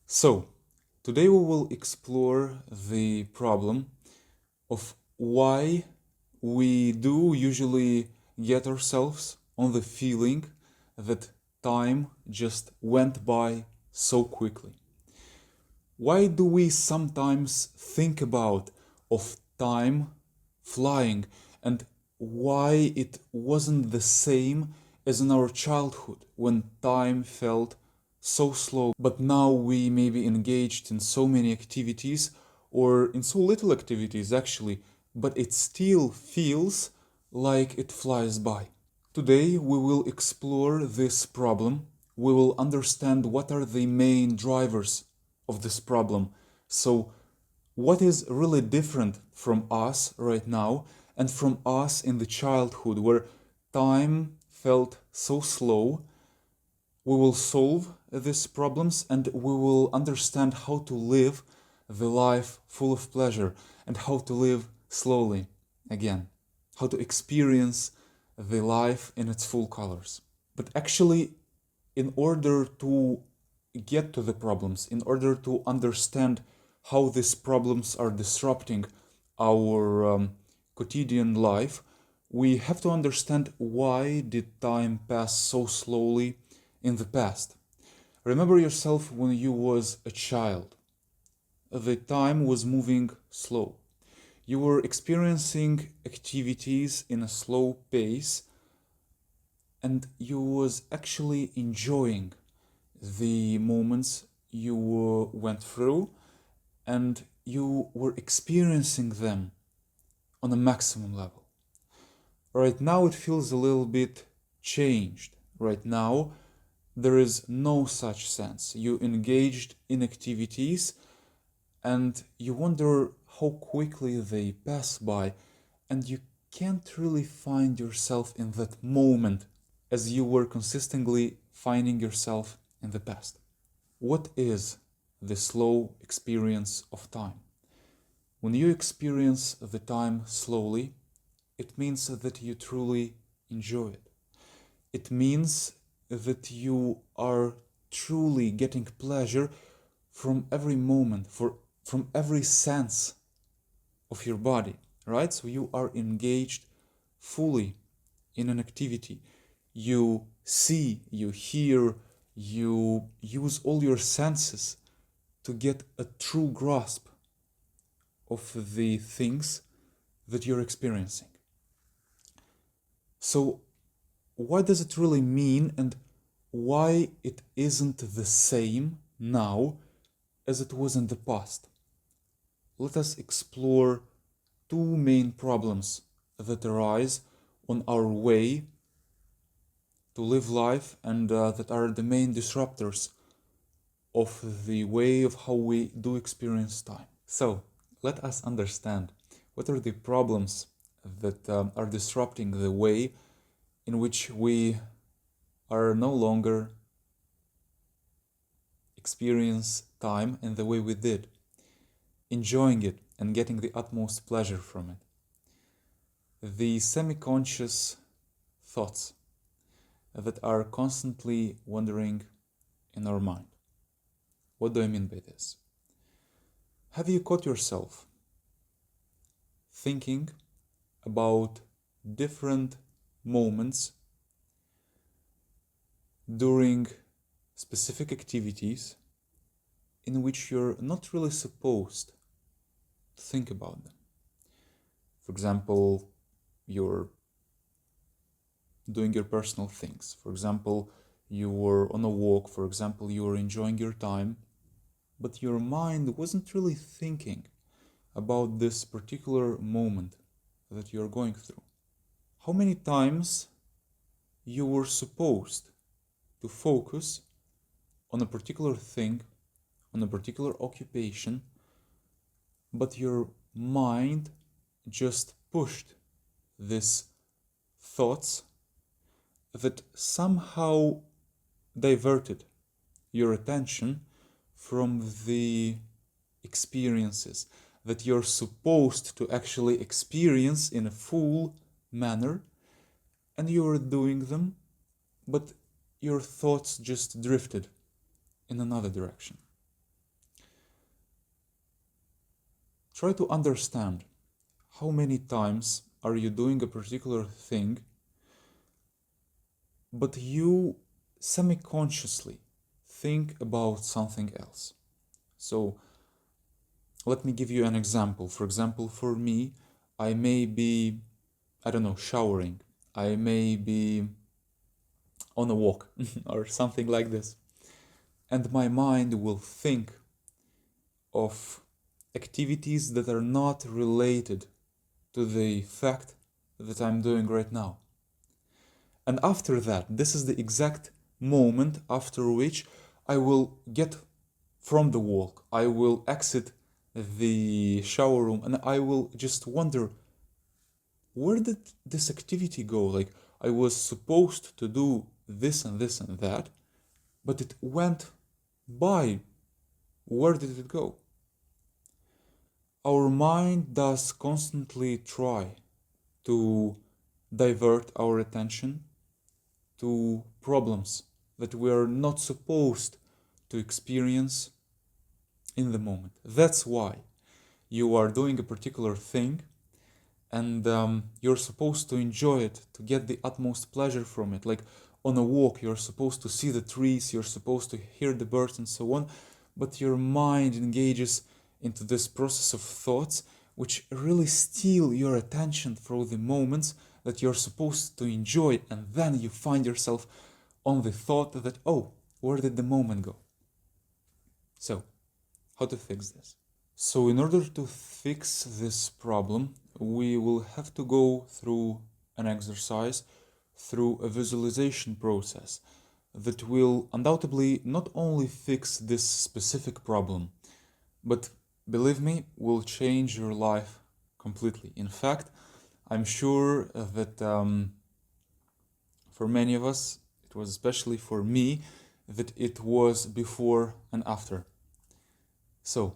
So, today we will explore the problem of why we do usually get ourselves on the feeling that time just went by so quickly. Why do we sometimes think about of time flying and why it wasn't the same as in our childhood when time felt so slow, but now we may be engaged in so many activities or in so little activities actually, but it still feels like it flies by. Today we will explore this problem. We will understand what are the main drivers of this problem. So, what is really different from us right now and from us in the childhood where time felt so slow? We will solve these problems and we will understand how to live the life full of pleasure and how to live slowly again, how to experience the life in its full colors. But actually, in order to get to the problems, in order to understand how these problems are disrupting our quotidian life, we have to understand why did time pass so slowly in the past. Remember yourself when you was a child. The time was moving slow. You were experiencing activities in a slow pace and you was actually enjoying the moments you went through and you were experiencing them on a maximum level. Right now it feels a little bit changed. Right now there is no such sense. You engaged in activities and you wonder how quickly they pass by and you can't really find yourself in that moment as you were consistently finding yourself in the past. What is the slow experience of time? When you experience the time slowly, it means that you truly enjoy it. It means that you are truly getting pleasure from every moment, from every sense of your body, right? So you are engaged fully in an activity. You see, you hear, you use all your senses to get a true grasp of the things that you're experiencing. So, what does it really mean and why it isn't the same now as it was in the past? Let us explore two main problems that arise on our way to live life and that are the main disruptors of the way of how we do experience time. So, let us understand what are the problems that are disrupting the way in which we are no longer experience time in the way we did, enjoying it and getting the utmost pleasure from it. The semi-conscious thoughts that are constantly wandering in our mind. What do I mean by this? Have you caught yourself thinking about different moments during specific activities in which you're not really supposed to think about them? For example, you're doing your personal things. For example, you were on a walk. For example, you were enjoying your time, but your mind wasn't really thinking about this particular moment that you're going through. How many times you were supposed to focus on a particular thing, on a particular occupation, but your mind just pushed these thoughts that somehow diverted your attention from the experiences that you're supposed to actually experience in a full manner, and you're doing them, but your thoughts just drifted in another direction. Try to understand how many times are you doing a particular thing, but you semi-consciously think about something else. So let me give you an example. For example, for me, I may be, I don't know, showering. I may be on a walk or something like this. And my mind will think of activities that are not related to the fact that I'm doing right now. And after that, this is the exact moment after which I will get from the walk, I will exit the shower room, and I will just wonder, where did this activity go? Like, I was supposed to do this and this and that, but it went by. Where did it go? Our mind does constantly try to divert our attention to problems that we are not supposed to experience in the moment. That's why you are doing a particular thing, and you're supposed to enjoy it, to get the utmost pleasure from it. Like on a walk, you're supposed to see the trees, you're supposed to hear the birds and so on, but your mind engages into this process of thoughts which really steal your attention for the moments that you're supposed to enjoy, and then you find yourself on the thought that, oh, where did the moment go? So, how to fix this? So in order to fix this problem, we will have to go through an exercise, through a visualization process that will undoubtedly not only fix this specific problem, but believe me, will change your life completely. In fact, I'm sure that for many of us, it was especially for me, that it was before and after. So,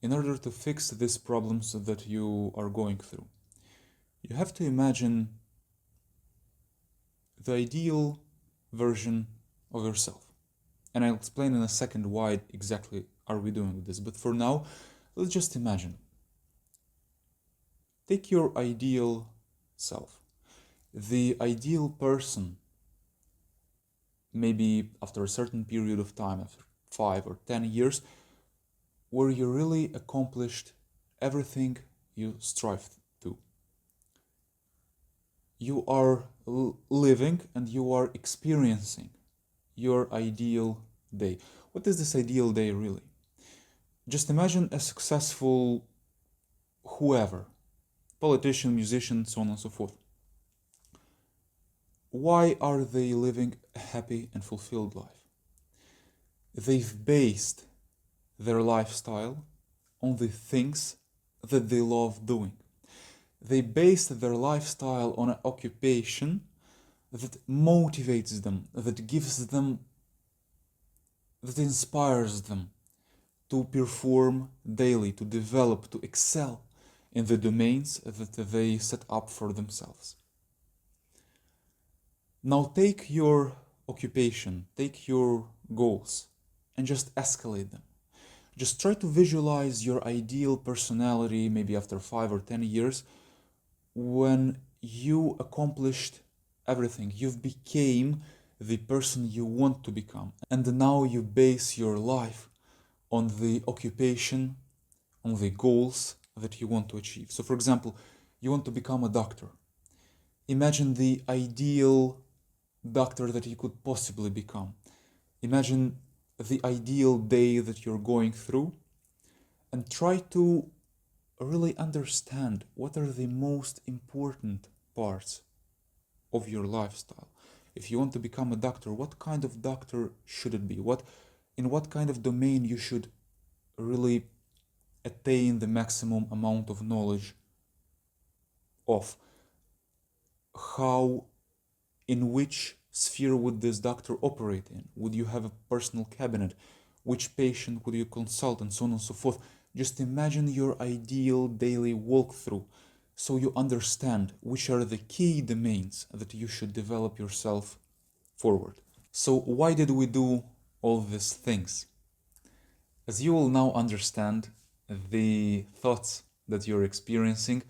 in order to fix these problems that you are going through, you have to imagine the ideal version of yourself. And I'll explain in a second why exactly are we doing this. But for now, let's just imagine. Take your ideal self, the ideal person, maybe after a certain period of time, after 5 or 10 years, where you really accomplished everything you strived to. You are living and you are experiencing your ideal day. What is this ideal day really? Just imagine a successful whoever, politician, musician, so on and so forth. Why are they living a happy and fulfilled life? They've based their lifestyle on the things that they love doing. They based their lifestyle on an occupation that motivates them, that gives them, that inspires them to perform daily, to develop, to excel in the domains that they set up for themselves. Now take your occupation, take your goals, and just escalate them. Just try to visualize your ideal personality, maybe after 5 or 10 years, when you accomplished everything. You've became the person you want to become. And now you base your life on the occupation, on the goals that you want to achieve. So for example, you want to become a doctor. Imagine the ideal doctor that you could possibly become. Imagine the ideal day that you're going through, and try to really understand what are the most important parts of your lifestyle. If you want to become a doctor, what kind of doctor should it be? In what kind of domain you should really attain the maximum amount of knowledge of? How, in which sphere would this doctor operate in? Would you have a personal cabinet? Which patient would you consult, and so on and so forth? Just imagine your ideal daily walkthrough so you understand which are the key domains that you should develop yourself forward. So why did we do all these things? As you will now understand, the thoughts that you're experiencing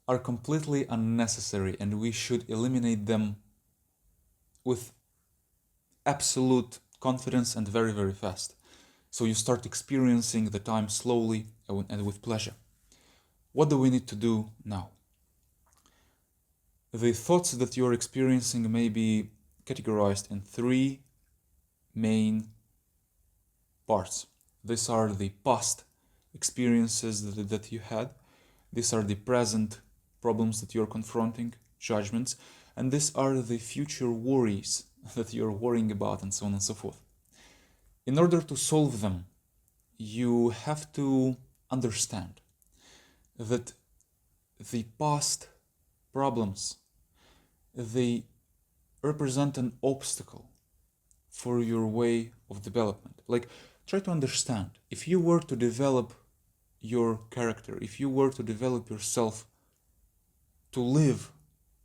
are completely unnecessary, and we should eliminate them with absolute confidence and very, very fast. So you start experiencing the time slowly and with pleasure. What do we need to do now? The thoughts that you're experiencing may be categorized in three main parts. These are the past experiences that you had. These are the present problems that you're confronting, judgments, and these are the future worries that you're worrying about, and so on and so forth. In order to solve them, you have to understand that the past problems, they represent an obstacle for your way of development. Like, try to understand, if you were to develop your character, if you were to develop yourself to live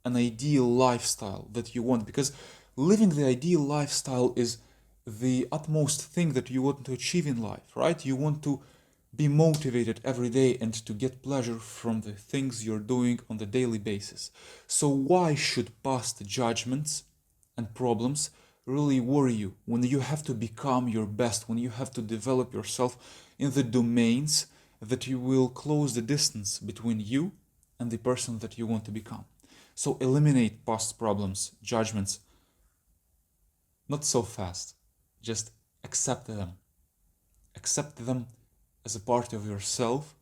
an ideal lifestyle that you want, because living the ideal lifestyle is the utmost thing that you want to achieve in life, right? You want to be motivated every day and to get pleasure from the things you're doing on the daily basis. So why should past judgments and problems really worry you when you have to become your best, when you have to develop yourself in the domains that you will close the distance between you and the person that you want to become? So eliminate past problems, judgments, not so fast. Just accept them. Accept them as a part of yourself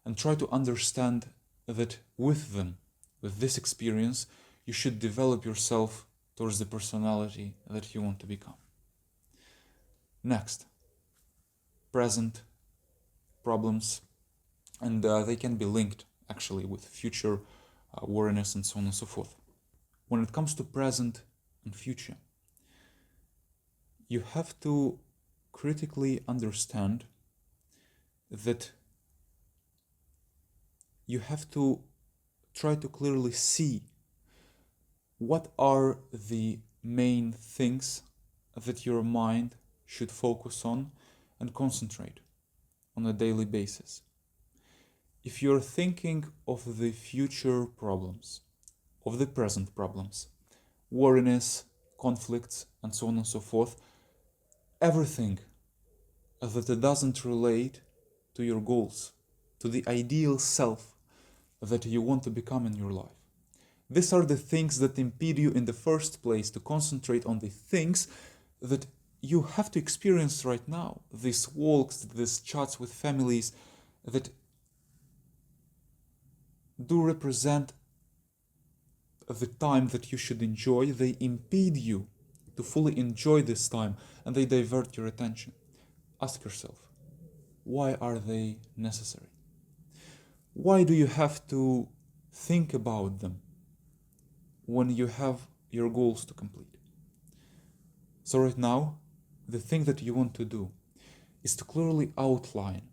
and try to understand that with them, with this experience, you should develop yourself towards the personality that you want to become. Next, present problems, and they can be linked actually with future awareness and so on and so forth. When it comes to present and future, you have to critically understand that you have to try to clearly see what are the main things that your mind should focus on and concentrate on a daily basis. If you're thinking of the future problems, of the present problems, worriness, conflicts, and so on and so forth, everything that doesn't relate to your goals, to the ideal self that you want to become in your life. These are the things that impede you in the first place to concentrate on the things that you have to experience right now. These walks, these chats with families that do represent the time that you should enjoy, they impede you to fully enjoy this time and they divert your attention. Ask yourself, why are they necessary? Why do you have to think about them when you have your goals to complete? So right now, the thing that you want to do is to clearly outline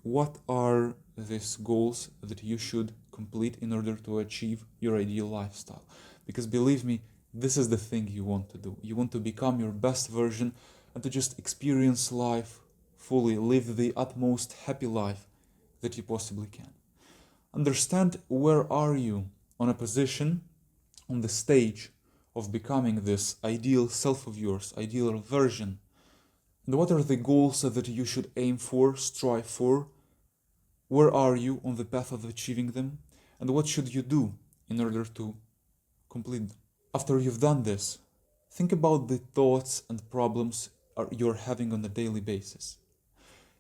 what are these goals that you should complete in order to achieve your ideal lifestyle. Because believe me, this is the thing you want to do. You want to become your best version and to just experience life fully, live the utmost happy life that you possibly can. Understand where are you on a position, on the stage of becoming this ideal self of yours, ideal version. And what are the goals that you should aim for, strive for? Where are you on the path of achieving them? And what should you do in order to complete them? After you've done this, think about the thoughts and problems you're having on a daily basis.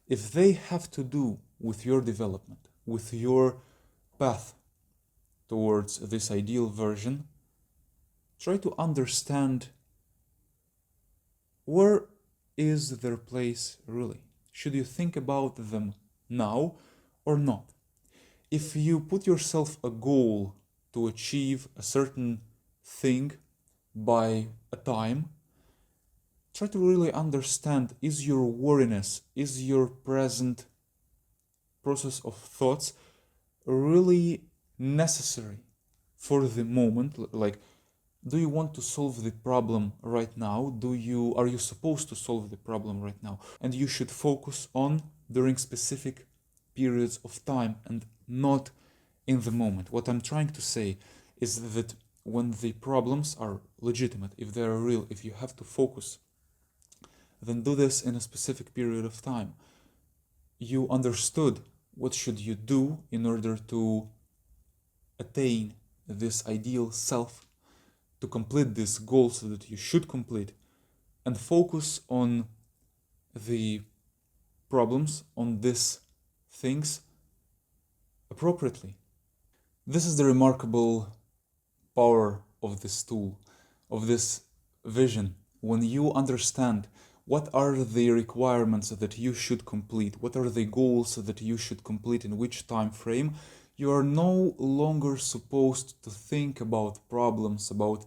If they have to do with your development, with your path towards this ideal version, try to understand where is their place really. Should you think about them now or not? If you put yourself a goal to achieve a certain thing by a time, try to really understand, is your worriness, is your present process of thoughts really necessary for the moment? Like, do you want to solve the problem right now? Are you supposed to solve the problem right now? And you should focus on during specific periods of time and not in the moment. What I'm trying to say is that when the problems are legitimate, if they are real, if you have to focus, then do this in a specific period of time. You understood what should you do in order to attain this ideal self, to complete this goal so that you should complete, and focus on the problems, on these things appropriately. This is the remarkable power of this tool, of this vision. When you understand what are the requirements that you should complete, what are the goals that you should complete in which time frame, you are no longer supposed to think about problems, about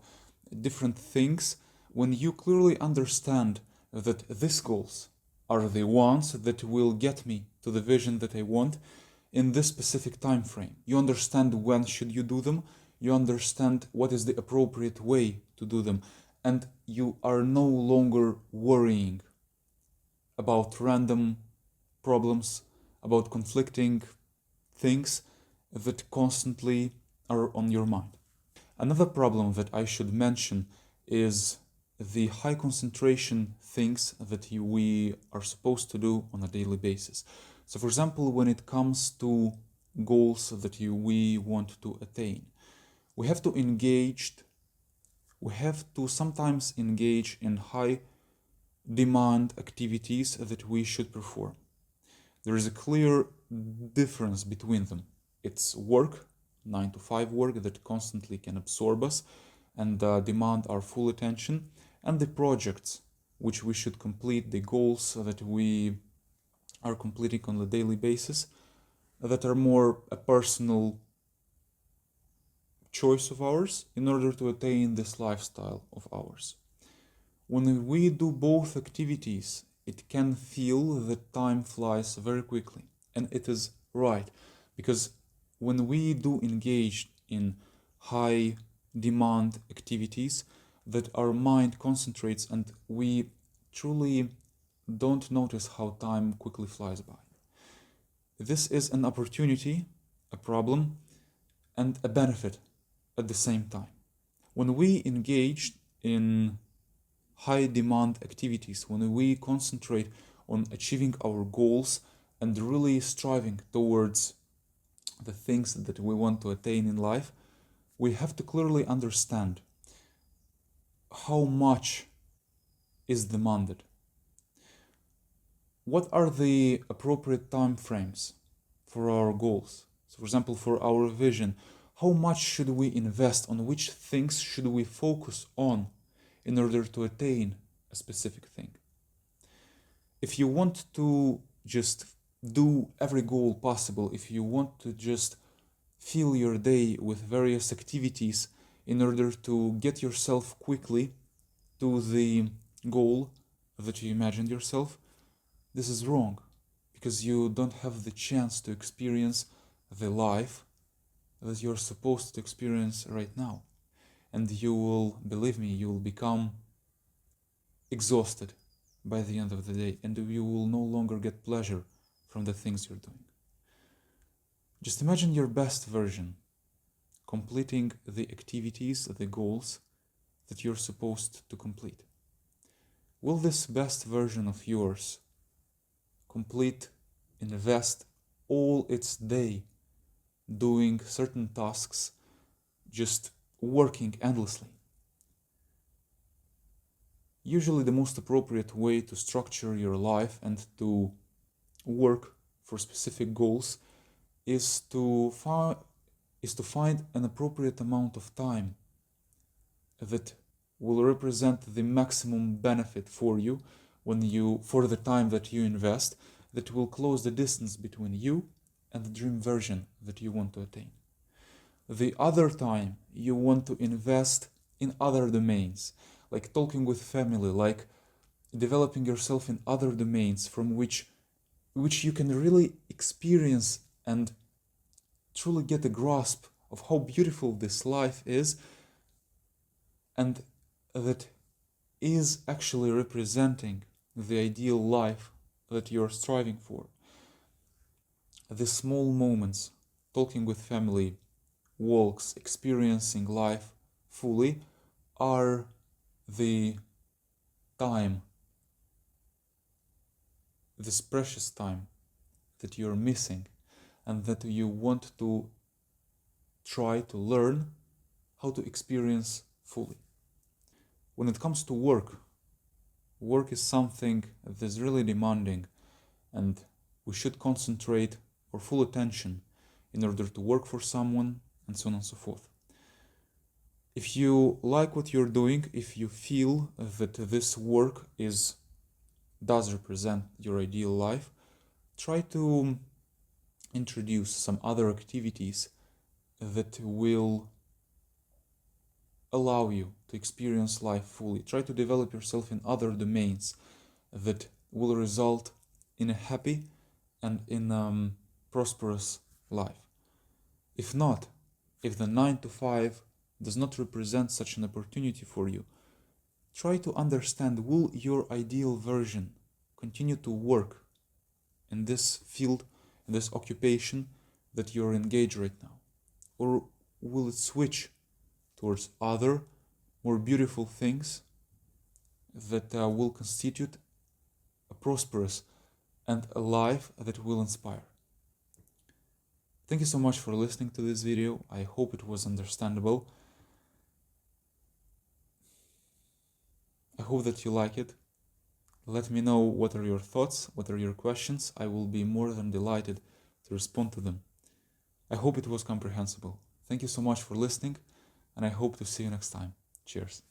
different things, when you clearly understand that these goals are the ones that will get me to the vision that I want in this specific time frame. You understand when should you do them, you understand what is the appropriate way to do them, and you are no longer worrying about random problems, about conflicting things that constantly are on your mind. Another problem that I should mention is the high concentration things that we are supposed to do on a daily basis. So, for example, when it comes to goals that we want to attain, we have to sometimes engage in high demand activities that we should perform. There is a clear difference between them. It's work, 9 to 5 work that constantly can absorb us and demand our full attention, and the projects which we should complete, the goals that we are completing on a daily basis, that are more a personal choice of ours in order to attain this lifestyle of ours. When we do both activities, it can feel that time flies very quickly. And it is right, because when we do engage in high demand activities, that our mind concentrates and we truly don't notice how time quickly flies by. This is an opportunity, a problem, and a benefit at the same time. When we engage in high demand activities, when we concentrate on achieving our goals and really striving towards the things that we want to attain in life, we have to clearly understand how much is demanded. What are the appropriate time frames for our goals? So, for example, for our vision, how much should we invest, on which things should we focus on in order to attain a specific thing? If you want to just do every goal possible, if you want to just fill your day with various activities in order to get yourself quickly to the goal that you imagined yourself, this is wrong, because you don't have the chance to experience the life that you're supposed to experience right now. And you will, believe me, you will become exhausted by the end of the day, and you will no longer get pleasure from the things you're doing. Just imagine your best version completing the activities, the goals that you're supposed to complete. Will this best version of yours invest all its day doing certain tasks, just working endlessly? Usually the most appropriate way to structure your life and to work for specific goals is to find an appropriate amount of time that will represent the maximum benefit for you for the time that you invest, that will close the distance between you and the dream version that you want to attain. The other time you want to invest in other domains, like talking with family, like developing yourself in other domains from which you can really experience and truly get a grasp of how beautiful this life is, and that is actually representing the ideal life that you're striving for. The small moments talking with family, walks, experiencing life fully are the time, this precious time that you're missing and that you want to try to learn how to experience fully. When it comes to work, work is something that is really demanding, and we should concentrate our full attention in order to work for someone, and so on and so forth. If you like what you're doing, if you feel that this work does represent your ideal life, try to introduce some other activities that will allow you to experience life fully. Try to develop yourself in other domains that will result in a happy and in prosperous life. If not, if the 9 to 5 does not represent such an opportunity for you, try to understand, will your ideal version continue to work in this field, in this occupation that you're engaged right now? Or will it switch towards other, more beautiful things that will constitute a prosperous and a life that will inspire? Thank you so much for listening to this video. I hope it was understandable. I hope that you like it. Let me know what are your thoughts, what are your questions. I will be more than delighted to respond to them. I hope it was comprehensible. Thank you so much for listening, and I hope to see you next time. Cheers.